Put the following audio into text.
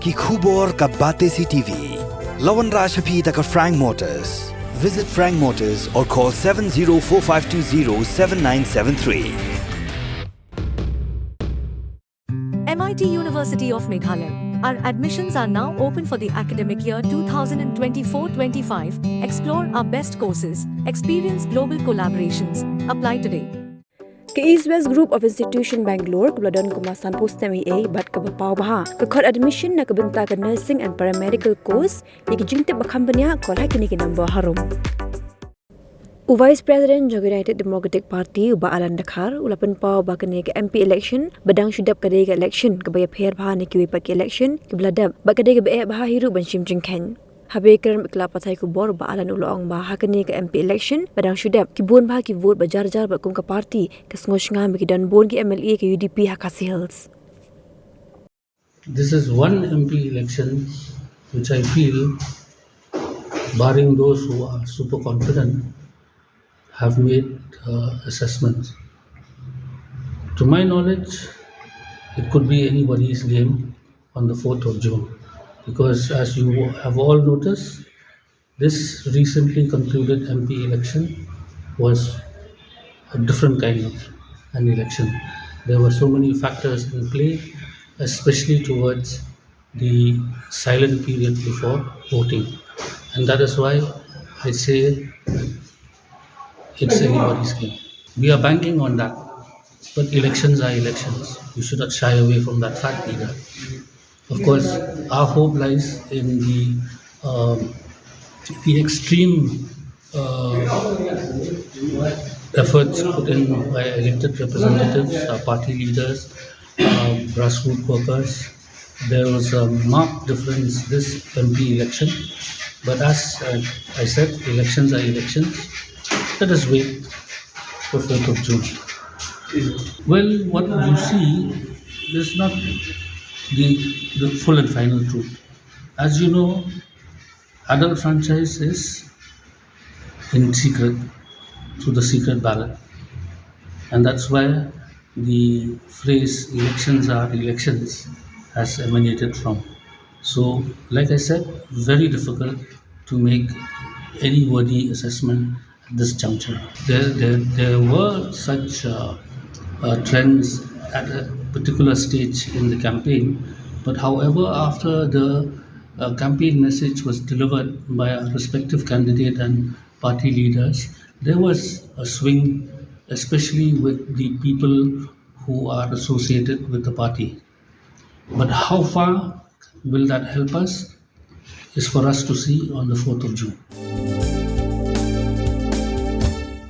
ki khubor ka bate si TV. Lawan Rashaphi taka Frank Motors. Visit Frank Motors or call 7045207973. MIT University of Meghalaya. Our admissions are now open for the academic year 2024-25. Explore our best courses. Experience global collaborations. Apply today. Ke East West Group of Institution Bangalore kebeladon kemasan post MA bat ke berpau baha ke kod admission na kebenta ke nursing and paramedical course di ke jingte bakambanya kol hai kini ke number harum. Vice President Jingeh United Democratic Party uba alan dakhar ulapan pau ba kene ke MP election badang shudap ke ke election ke baya pher baha ne ki pak election ke beladap ba ke be baha hiru ban Shem Jingkheiñ. Habe kerem ikla patai ku bor ba alan ulong ba hakane ke MP election badang shudap ki bon ba ki vote ba jar jar ba kum ka party ke sngosh ngam ki dan bon ki MLA ke UDP hakasi hills. This is one MP election which I feel, barring those who are super confident, have made assessments. To my knowledge, it could be anybody's game on the 4th of June. Because as you have all noticed, this recently concluded MP election was a different kind of an election. There were so many factors in play, especially towards the silent period before voting. And that is why I say it's anybody's game. We are banking on that. But elections are elections. You should not shy away from that fact either. Of course, our hope lies in the extreme efforts put in by elected representatives, party leaders, grassroots workers. There was a marked difference this MP election. But as I said, elections are elections. Let us wait for 4th of June. Well, what you see is not the full and final truth. As you know, adult franchise is in secret, through the secret ballot. And that's where the phrase elections are elections has emanated from. So, like I said, very difficult to make any worthy assessment at this juncture. There were such trends at a particular stage in the campaign, but however, after the campaign message was delivered by our respective candidate and party leaders, there was a swing, especially with the people who are associated with the party. But how far will that help us is for us to see on the 4th of June.